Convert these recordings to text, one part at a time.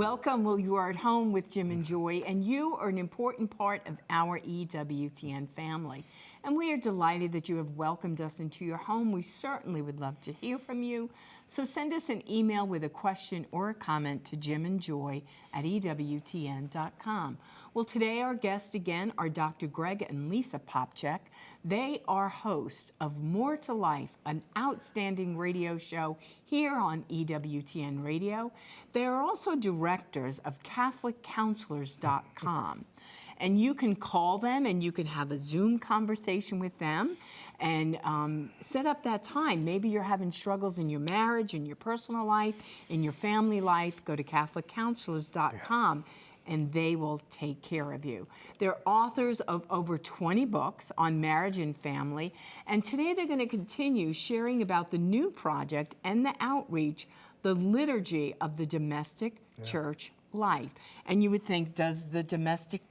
Welcome. Well, you are at home with Jim and Joy, and you are an important part of our EWTN family. And we are delighted that you have welcomed us into your home. We certainly would love to hear from you. So send us an email with a question or a comment to jimandjoy@ewtn.com. Well, today our guests again are Dr. Greg and Lisa Popcak. They are hosts of More to Life, an outstanding radio show here on EWTN Radio. They are also directors of CatholicCounselors.com. And you can call them and you can have a Zoom conversation with them and set up that time. Maybe you're having struggles in your marriage, in your personal life, in your family life. Go to CatholicCounselors.com and they will take care of you. They're authors of over 20 books on marriage and family. And today they're going to continue sharing about the new project and the outreach, the liturgy of the domestic church life. And you would think, does the domestic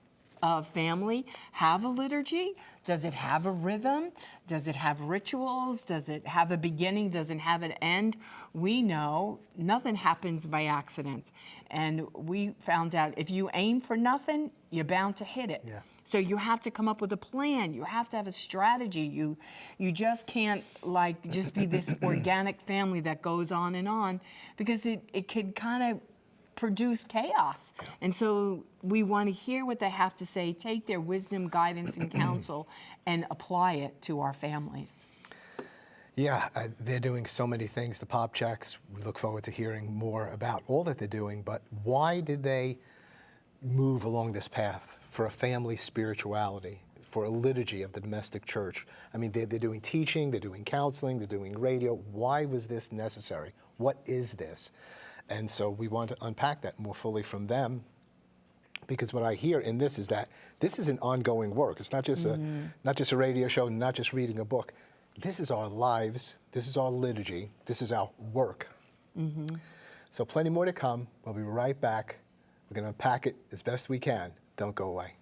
family have a liturgy? Does it have a rhythm? Does it have rituals? Does it have a beginning? Does it have an end? We know nothing happens by accident. And we found out if you aim for nothing, you're bound to hit it. Yeah. So you have to come up with a plan. You have to have a strategy. You just can't just be this organic family that goes on, because it could kind of produce chaos. And so we want to hear what they have to say, take their wisdom, guidance, and counsel, and apply it to our families. Yeah, they're doing so many things, the Popcaks. We look forward to hearing more about all that they're doing, but why did they move along this path for a family spirituality, for a liturgy of the domestic church? I mean, they're doing teaching, they're doing counseling, they're doing radio. Why was this necessary? What is this? And so we want to unpack that more fully from them, because what I hear in this is that this is an ongoing work. It's not just not just a radio show, not just reading a book. This is our lives. This is our liturgy. This is our work. So plenty more to come. We'll be right back. We're going to unpack it as best we can. Don't go away.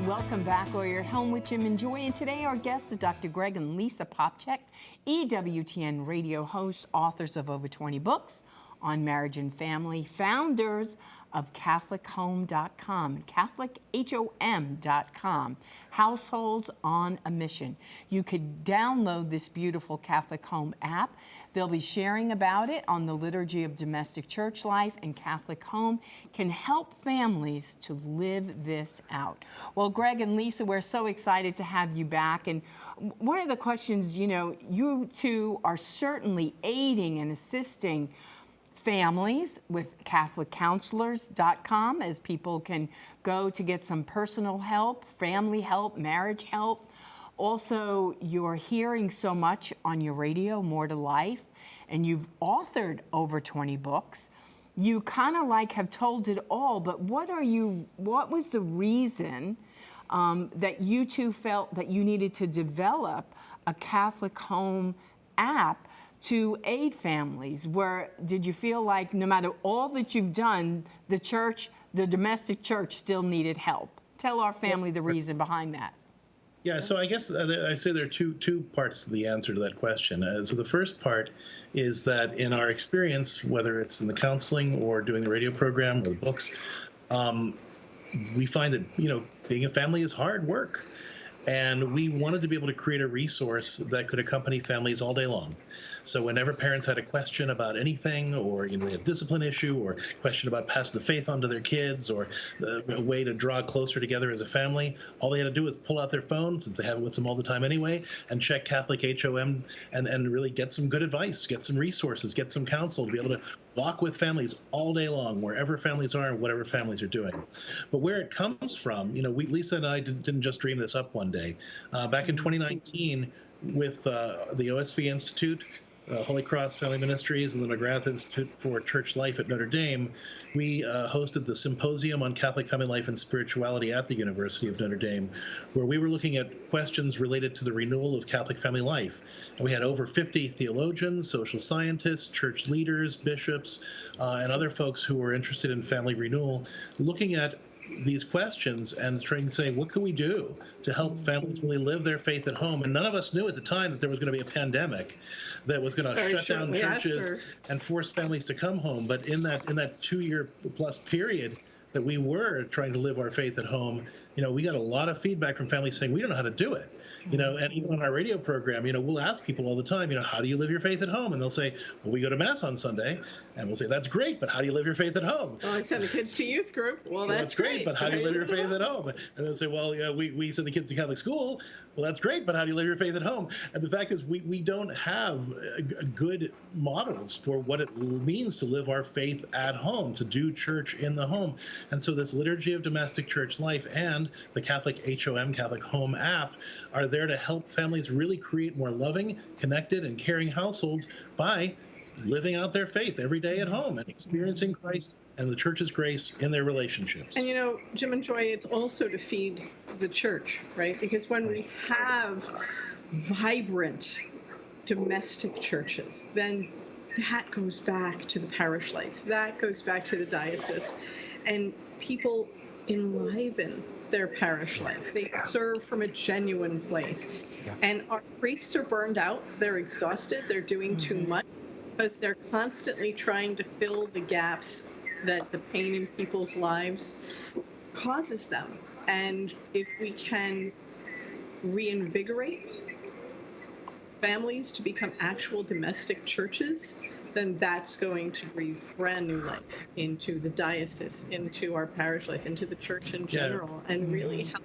Welcome back, or you're at home with Jim and Joy. And today our guests are Dr. Greg and Lisa Popcak, EWTN radio hosts, authors of over 20 books on marriage and family, founders of CatholicHome.com, CatholicHOM.com, Households on a Mission. You could download this beautiful Catholic Home app. They'll be sharing about it on the liturgy of domestic church life, and Catholic Home can help families to live this out. Well, Greg and Lisa, we're so excited to have you back. And one of the questions, you two are certainly aiding and assisting families with CatholicCounselors.com, as people can go to get some personal help, family help, marriage help. Also, you're hearing so much on your radio, More to Life, and you've authored over 20 books. You kind of have told it all, but what was the reason that you two felt that you needed to develop a Catholic Home app to aid families? Did you feel like no matter all that you've done, the domestic church still needed help? Tell our family the reason behind that. Yeah, so I guess I say there are two parts to the answer to that question. So the first part is that in our experience, whether it's in the counseling or doing the radio program or the books, we find that being a family is hard work. And we wanted to be able to create a resource that could accompany families all day long. So whenever parents had a question about anything, or they had a discipline issue, or a question about passing the faith on to their kids, or a way to draw closer together as a family, all they had to do was pull out their phone, since they have it with them all the time anyway, and check Catholic HOM and really get some good advice, get some resources, get some counsel to be able to walk with families all day long, wherever families are and whatever families are doing. But where it comes from, Lisa and I didn't just dream this up one day. Back in 2019, with the OSV Institute, Holy Cross Family Ministries and the McGrath Institute for Church Life at Notre Dame, we hosted the Symposium on Catholic Family Life and Spirituality at the University of Notre Dame, where we were looking at questions related to the renewal of Catholic family life. And we had over 50 theologians, social scientists, church leaders, bishops, and other folks who were interested in family renewal, looking at these questions and trying to say, what can we do to help families really live their faith at home? And none of us knew at the time that there was going to be a pandemic that was going to shut down churches and force families to come home. But in that 2-year plus period that we were trying to live our faith at home, we got a lot of feedback from families saying, we don't know how to do it. And even on our radio program, we'll ask people all the time, how do you live your faith at home? And they'll say, well, we go to Mass on Sunday. And we'll say, that's great, but how do you live your faith at home? Well, I send the kids to youth group. Well, that's great, but how do you live your faith at home? And they'll say, well, we send the kids to Catholic school. Well, that's great, but how do you live your faith at home? And the fact is, we don't have good models for what it means to live our faith at home, to do church in the home. And so this Liturgy of Domestic Church Life and the Catholic HOM, Catholic Home app, are there to help families really create more loving, connected, and caring households by living out their faith every day at home and experiencing Christ and the church's grace in their relationships. And Jim and Joy, it's also to feed the church, right? Because when we have vibrant domestic churches, then that goes back to the parish life. That goes back to the diocese. And people enliven their parish life. They serve from a genuine place. Yeah. And our priests are burned out. They're exhausted. They're doing too much because they're constantly trying to fill the gaps that the pain in people's lives causes them. And if we can reinvigorate families to become actual domestic churches, then that's going to breathe brand new life into the diocese, into our parish life, into the church in general, and really help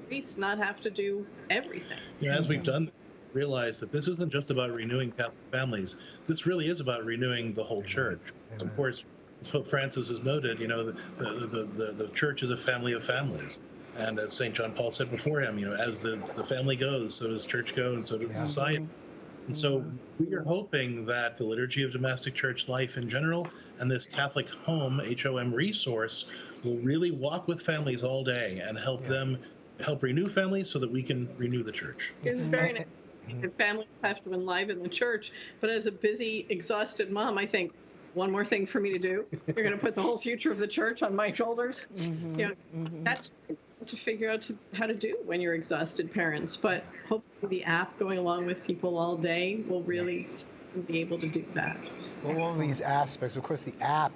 priests not have to do everything. As we've done, realize that this isn't just about renewing Catholic families. This really is about renewing the whole church. Of course, as Pope Francis has noted, the church is a family of families. And as St. John Paul said before him, as the family goes, so does church go, and so does society. And so we are hoping that the Liturgy of Domestic Church Life in general and this Catholic Home, HOM resource, will really walk with families all day and help renew families so that we can renew the church. This is very nice. And families have to enliven the church. But as a busy, exhausted mom, I think, one more thing for me to do. You're going to put the whole future of the church on my shoulders. That's to figure out how to do when you're exhausted parents. But hopefully the app going along with people all day will really be able to do that. Well, all these aspects, of course, the app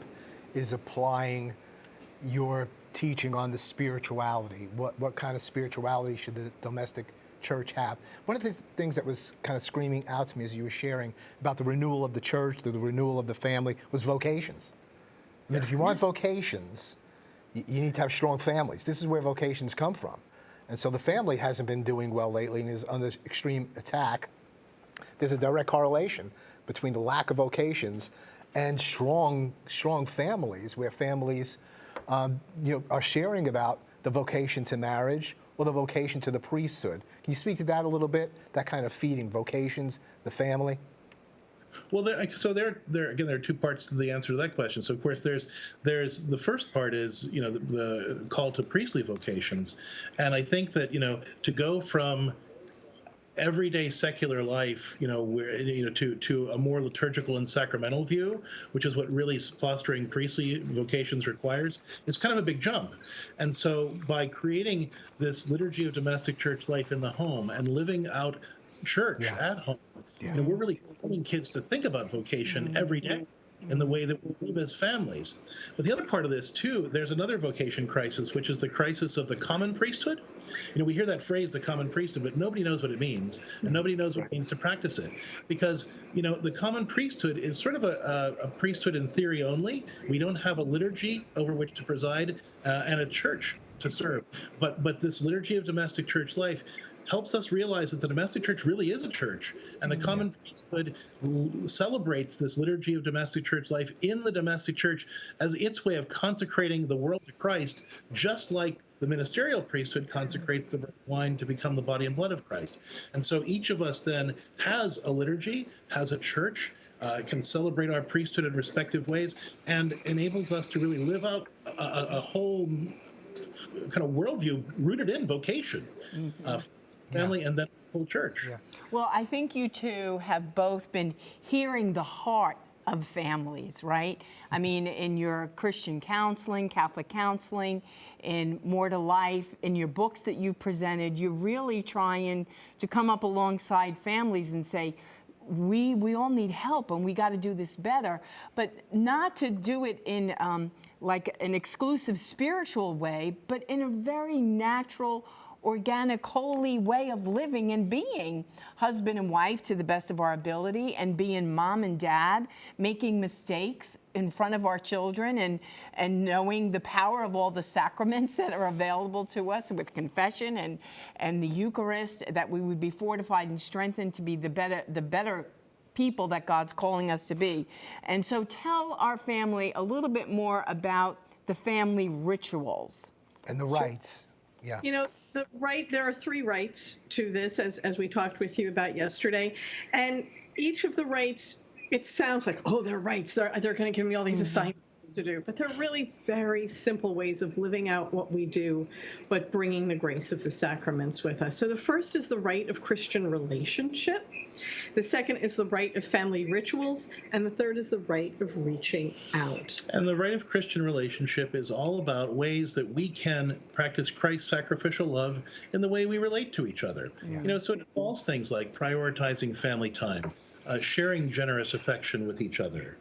is applying your teaching on the spirituality. What kind of spirituality should the domestic church have? One of the things that was kind of screaming out to me as you were sharing about the renewal of the church, the renewal of the family, was vocations. I mean, if you want vocations, you need to have strong families. This is where vocations come from. And so the family hasn't been doing well lately and is under extreme attack. There's a direct correlation between the lack of vocations and strong families, where families are sharing about the vocation to marriage or the vocation to the priesthood. Can you speak to that a little bit, that kind of feeding vocations, the family? Well, there are two parts to the answer to that question. So, of course, there's the first part is, the call to priestly vocations. And I think that, to go from everyday secular life, to a more liturgical and sacramental view, which is what really fostering priestly vocations requires, is kind of a big jump. And so by creating this Liturgy of Domestic Church Life in the home and living out church at home, we're really helping kids to think about vocation every day in the way that we live as families. But the other part of this, too, there's another vocation crisis, which is the crisis of the common priesthood. We hear that phrase, the common priesthood, but nobody knows what it means, and nobody knows what it means to practice it. Because, the common priesthood is sort of a priesthood in theory only. We don't have a liturgy over which to preside and a church to serve. But this Liturgy of Domestic Church Life helps us realize that the domestic church really is a church, and the common priesthood celebrates this Liturgy of Domestic Church Life in the domestic church as its way of consecrating the world to Christ, just like the ministerial priesthood consecrates the wine to become the body and blood of Christ. And so each of us then has a liturgy, has a church, can celebrate our priesthood in respective ways, and enables us to really live out a whole kind of worldview rooted in vocation, family, and then whole church. Yeah. Well, I think you two have both been hearing the heart of families, right? I mean, in your Christian counseling, Catholic counseling, in More to Life, in your books that you've presented, you're really trying to come up alongside families and say, we all need help and we got to do this better, but not to do it in like an exclusive spiritual way, but in a very natural, organic, holy way of living and being husband and wife to the best of our ability, and being mom and dad, making mistakes in front of our children, and knowing the power of all the sacraments that are available to us with confession and the Eucharist, that we would be fortified and strengthened to be the better people that God's calling us to be. And so tell our family a little bit more about the family rituals. And the rights. Yeah. You know, there are 3 rights to this, as we talked with you about yesterday. And each of the rights, it sounds like, oh, they're rights. They're going to give me all these assignments to do. But they're really very simple ways of living out what we do, but bringing the grace of the sacraments with us. So the first is the rite of Christian relationship. The second is the rite of family rituals. And the third is the rite of reaching out. And the rite of Christian relationship is all about ways that we can practice Christ's sacrificial love in the way we relate to each other. You know, so it involves things like prioritizing family time, sharing generous affection with each other,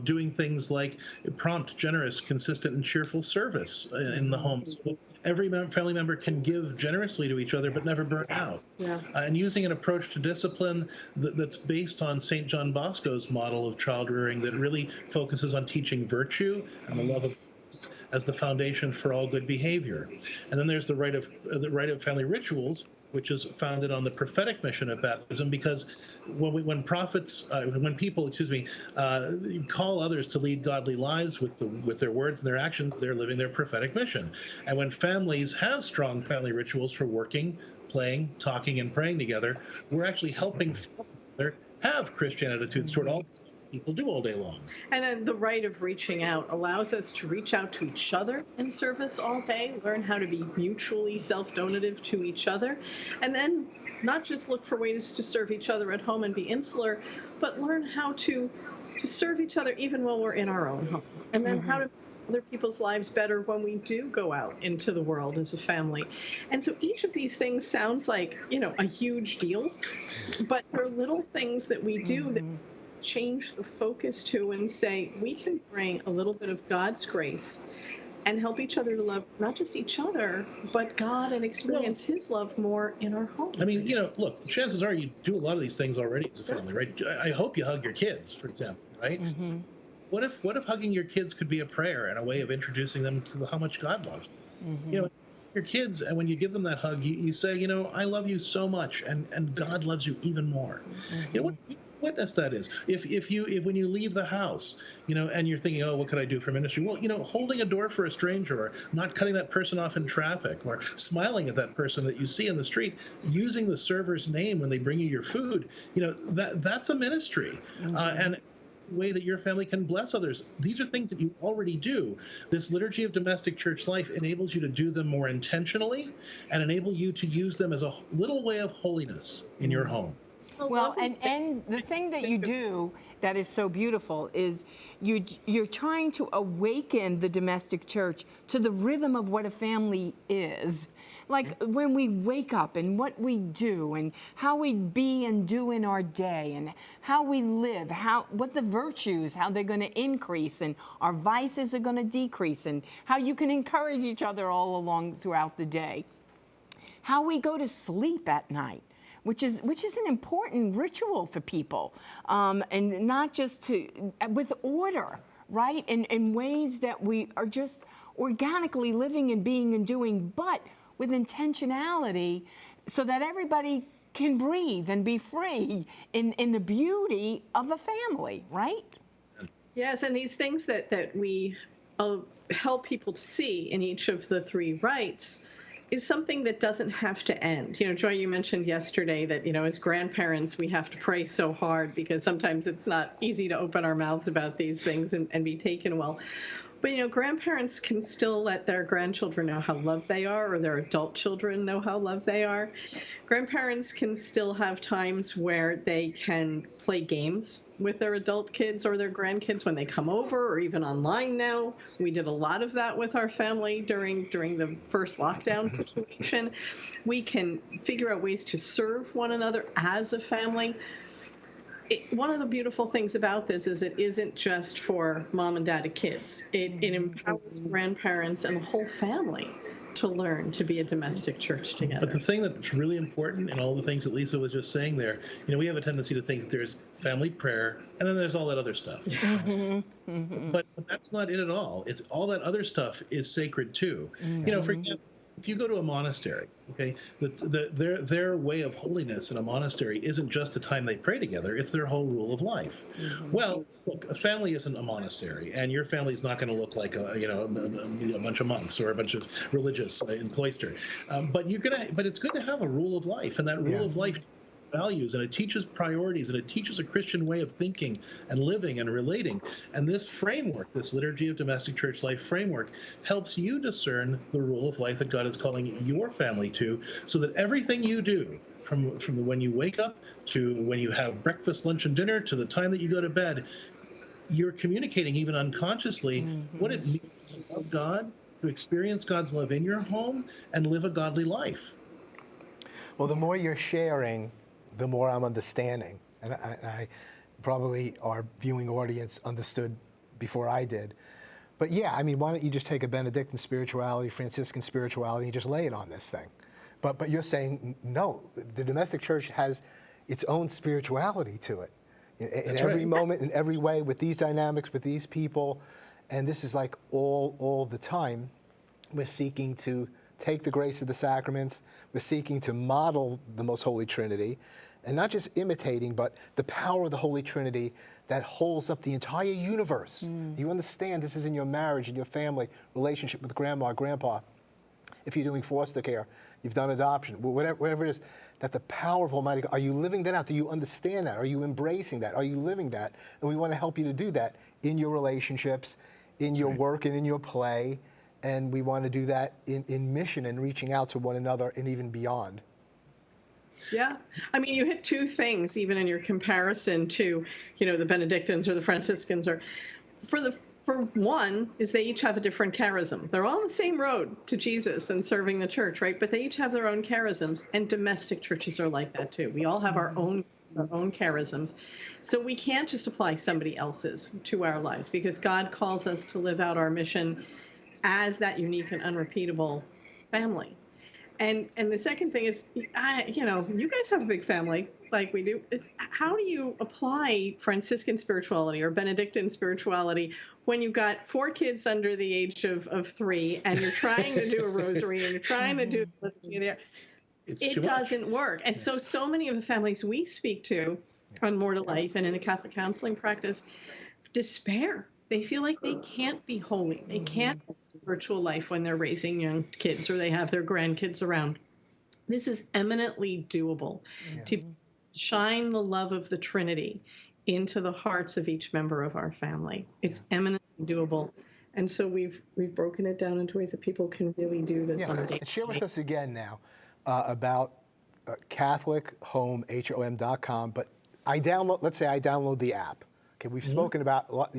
doing things like prompt, generous, consistent, and cheerful service in the home. So every family member can give generously to each other, but never burn out. Yeah. And using an approach to discipline that's based on St. John Bosco's model of child rearing, that really focuses on teaching virtue and the love of Christ as the foundation for all good behavior. And then there's the rite of family rituals, which is founded on the prophetic mission of baptism, because when people call others to lead godly lives with their words and their actions, they're living their prophetic mission. And when families have strong family rituals for working, playing, talking, and praying together, we're actually helping them have Christian attitudes toward all people do all day long. And then the rite of reaching out allows us to reach out to each other in service all day, learn how to be mutually self-donative to each other, and then not just look for ways to serve each other at home and be insular, but learn how to serve each other even while we're in our own homes, and then how to make other people's lives better when we do go out into the world as a family. And so each of these things sounds like, you know, a huge deal, but they're little things that we do that change the focus to and say, we can bring a little bit of God's grace and help each other to love not just each other, but God, and experience His love more in our home. I mean, you know, look, chances are you do a lot of these things already as a family, right? I hope you hug your kids, for example, right? What if hugging your kids could be a prayer and a way of introducing them to how much God loves them? You know, your kids, and when you give them that hug, you say, you know, I love you so much, and God loves you even more. You know what witness that is? If when you leave the house, you know, and you're thinking, oh, what could I do for ministry? Well, you know, holding a door for a stranger, or not cutting that person off in traffic, or smiling at that person that you see in the street, using the server's name when they bring you your food, you know, that's a ministry. And way that your family can bless others. These are things that you already do. This liturgy of domestic church life enables you to do them more intentionally, and enable you to use them as a little way of holiness in your home. Well, and the thing that you do that is so beautiful is you're trying to awaken the domestic church to the rhythm of what a family is. Like when we wake up and what we do and how we be and do in our day and how we live, what the virtues, how they're going to increase and our vices are going to decrease, and how you can encourage each other all along throughout the day. How we go to sleep at night, which is an important ritual for people, and not just with order, right? In ways that we are just organically living and being and doing, but with intentionality, so that everybody can breathe and be free in the beauty of a family, right? Yes, and these things that we help people to see in each of the three rites is something that doesn't have to end. Joy, you mentioned yesterday that, as grandparents, we have to pray so hard because sometimes it's not easy to open our mouths about these things and be taken well. But, grandparents can still let their grandchildren know how loved they are, or their adult children know how loved they are. Grandparents can still have times where they can play games with their adult kids or their grandkids when they come over, or even online now. We did a lot of that with our family during the first lockdown situation. We can figure out ways to serve one another as a family. One of the beautiful things about this is it isn't just for mom and dad and kids. It empowers grandparents and the whole family to learn to be a domestic church together. But the thing that's really important in all the things that Lisa was just saying there, we have a tendency to think that there's family prayer and then there's all that other stuff. But that's not it at all. It's all that other stuff is sacred too. For example, if you go to a monastery, okay, their way of holiness in a monastery isn't just the time they pray together, it's their whole rule of life. Well, look, a family isn't a monastery, and your family is not going to look like a bunch of monks or a bunch of religious in cloister. But it's good to have a rule of life, and that rule of life values, and it teaches priorities, and it teaches a Christian way of thinking and living and relating. And this framework, this Liturgy of Domestic Church Life framework, helps you discern the rule of life that God is calling your family to, so that everything you do, from when you wake up to when you have breakfast, lunch, and dinner, to the time that you go to bed, you're communicating even unconsciously what it means to love God, to experience God's love in your home, and live a godly life. Well, the more you're sharing, the more I'm understanding. And I probably our viewing audience understood before I did. But yeah, why don't you just take a Benedictine spirituality, Franciscan spirituality, and just lay it on this thing? But you're saying, no, the domestic church has its own spirituality to it. In every moment, in every way, with these dynamics, with these people. And this is like all the time, we're seeking to take the grace of the sacraments, we're seeking to model the Most Holy Trinity, and not just imitating, but the power of the Holy Trinity that holds up the entire universe. You understand this is in your marriage, in your family, relationship with grandma, grandpa. If you're doing foster care, you've done adoption, whatever it is, that the power of Almighty God, are you living that out? Do you understand that? Are you embracing that? Are you living that? And we want to help you to do that in your relationships, in your work, and in your play. And we want to do that in mission and reaching out to one another and even beyond. Yeah. You hit two things, even in your comparison to, the Benedictines or the Franciscans, or for one, is they each have a different charism. They're all on the same road to Jesus and serving the church, right? But they each have their own charisms, and domestic churches are like that too. We all have our own charisms. So we can't just apply somebody else's to our lives, because God calls us to live out our mission as that unique and unrepeatable family. And the second thing is, you guys have a big family like we do. How do you apply Franciscan spirituality or Benedictine spirituality when you've got 4 kids under the age of 3 and you're trying to do a rosary and you're trying to do there? It doesn't work. And so many of the families we speak to on More to Life and in the Catholic counseling practice despair. They feel like they can't be holy. They can't have spiritual life when they're raising young kids or they have their grandkids around. This is eminently doable to shine the love of the Trinity into the hearts of each member of our family. It's eminently doable. And so we've broken it down into ways that people can really do this on a daily basis. Share with us again now about CatholicHome.com. But let's say I download the app. Okay, we've spoken about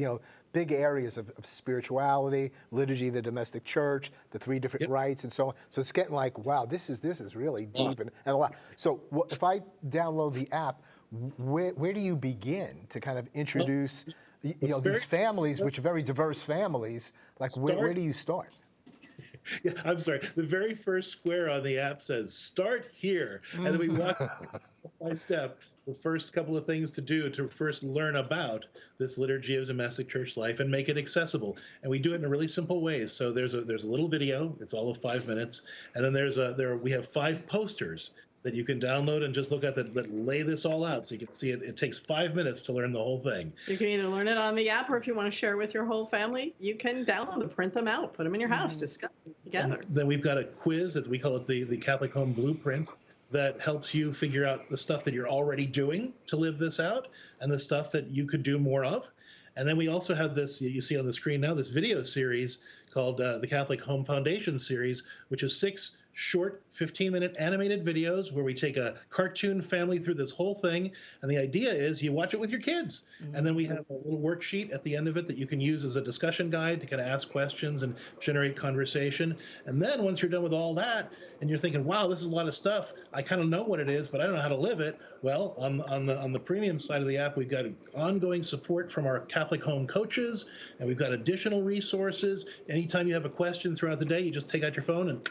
big areas of spirituality, liturgy, the domestic church, the 3 different rites, and so on. So it's getting like, wow, this is really deep and a lot. So if I download the app, where do you begin to kind of introduce these families, which are very diverse families? Like, where do you start? Yeah, I'm sorry. The very first square on the app says "Start here," and then we walk step by step the first couple of things to do to first learn about this liturgy of domestic church life and make it accessible. And we do it in a really simple ways. So there's a little video. It's all of 5 minutes, and then we have 5 posters that you can download and just look at that lay this all out so you can see it. It takes 5 minutes to learn the whole thing. You can either learn it on the app, or if you want to share with your whole family, you can download them, print them out, put them in your house, discuss them together. And then we've got a quiz, as we call it, the Catholic Home Blueprint, that helps you figure out the stuff that you're already doing to live this out and the stuff that you could do more of. And then we also have this, you see on the screen now, this video series called the Catholic Home Foundation series, which is 6 short 15-minute animated videos where we take a cartoon family through this whole thing. And the idea is you watch it with your kids. And then we have a little worksheet at the end of it that you can use as a discussion guide to kind of ask questions and generate conversation. And then once you're done with all that and you're thinking, wow, this is a lot of stuff, I kind of know what it is, but I don't know how to live it. Well, on the premium side of the app, we've got ongoing support from our Catholic home coaches, and we've got additional resources. Anytime you have a question throughout the day, you just take out your phone and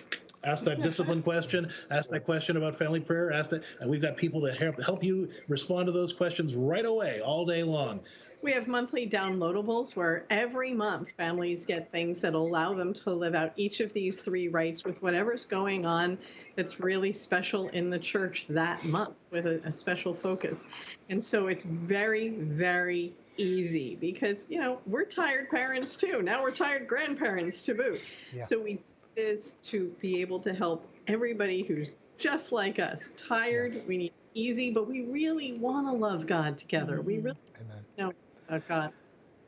ask that discipline question, ask that question about family prayer, ask that, and we've got people to help you respond to those questions right away, all day long. We have monthly downloadables where every month families get things that allow them to live out each of these 3 rites with whatever's going on that's really special in the church that month, with a special focus. And so it's very, very easy because, we're tired parents too. Now we're tired grandparents to boot. Yeah. So we is to be able to help everybody who's just like us, tired. We need easy, but we really want to love God together. We really Amen. know about God.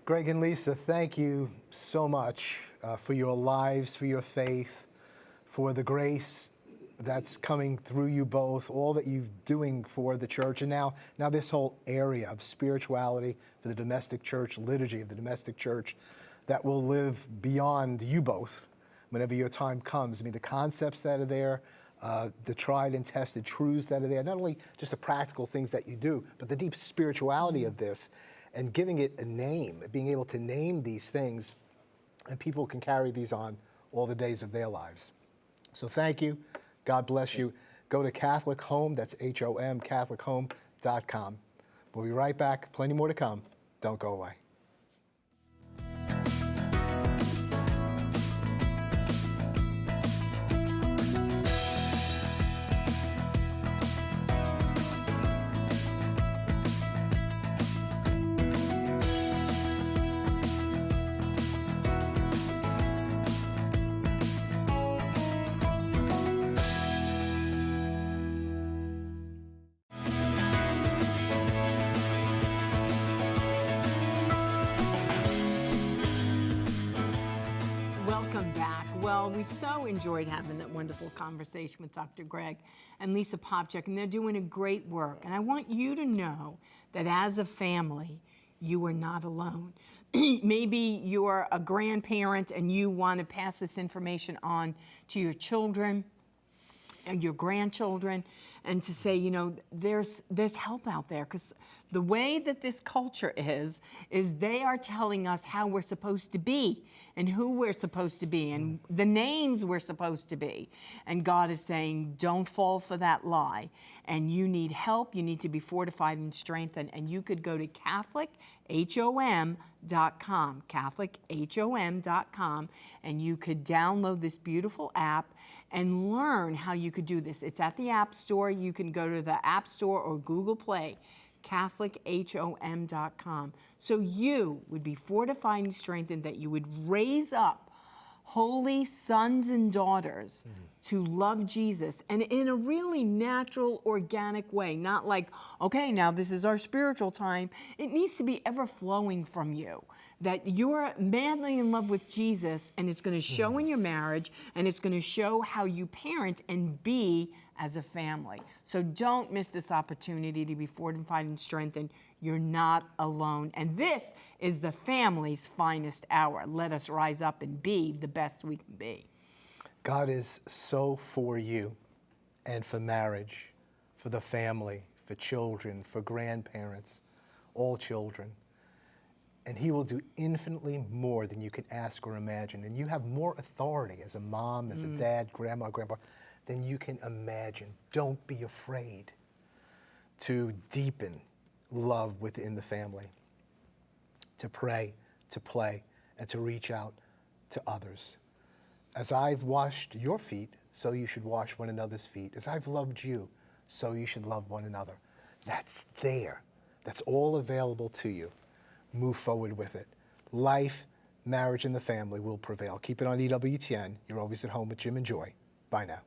Greg and Lisa, thank you so much for your lives, for your faith, for the grace that's coming through you both, all that you're doing for the church, and now this whole area of spirituality for the domestic church, liturgy of the domestic church, that will live beyond you both whenever your time comes. I mean, the concepts that are there, the tried and tested truths that are there, not only just the practical things that you do, but the deep spirituality of this, and giving it a name, being able to name these things, and people can carry these on all the days of their lives. So thank you. God bless you. Go to Catholic Home, that's HOM, CatholicHome.com. We'll be right back. Plenty more to come. Don't go away. Welcome back. Well, we so enjoyed having that wonderful conversation with Dr. Greg and Lisa Popcak, and they're doing a great work. And I want you to know that as a family, you are not alone. Maybe you're a grandparent and you want to pass this information on to your children and your grandchildren, and to say, there's help out there, because the way that this culture is they are telling us how we're supposed to be and who we're supposed to be and the names we're supposed to be. And God is saying, don't fall for that lie. And you need help. You need to be fortified and strengthened. And you could go to CatholicHOM.com, CatholicHOM.com, and you could download this beautiful app and learn how you could do this. It's at the App Store. You can go to the App Store or Google Play, CatholicHOM.com. So you would be fortified and strengthened, that you would raise up holy sons and daughters to love Jesus, and in a really natural, organic way. Not like, okay, now this is our spiritual time. It needs to be ever flowing from you, that you're madly in love with Jesus, and it's going to show in your marriage, and it's going to show how you parent and be as a family. So don't miss this opportunity to be fortified and strengthened. You're not alone. And this is the family's finest hour. Let us rise up and be the best we can be. God is so for you and for marriage, for the family, for children, for grandparents, all children. And he will do infinitely more than you can ask or imagine. And you have more authority as a mom, as a dad, grandma, grandpa, than you can imagine. Don't be afraid to deepen love within the family, to pray, to play, and to reach out to others. As I've washed your feet, so you should wash one another's feet. As I've loved you, so you should love one another. That's there. That's all available to you. Move forward with it. Life, marriage, and the family will prevail. Keep it on EWTN. You're always at home with Jim and Joy. Bye now.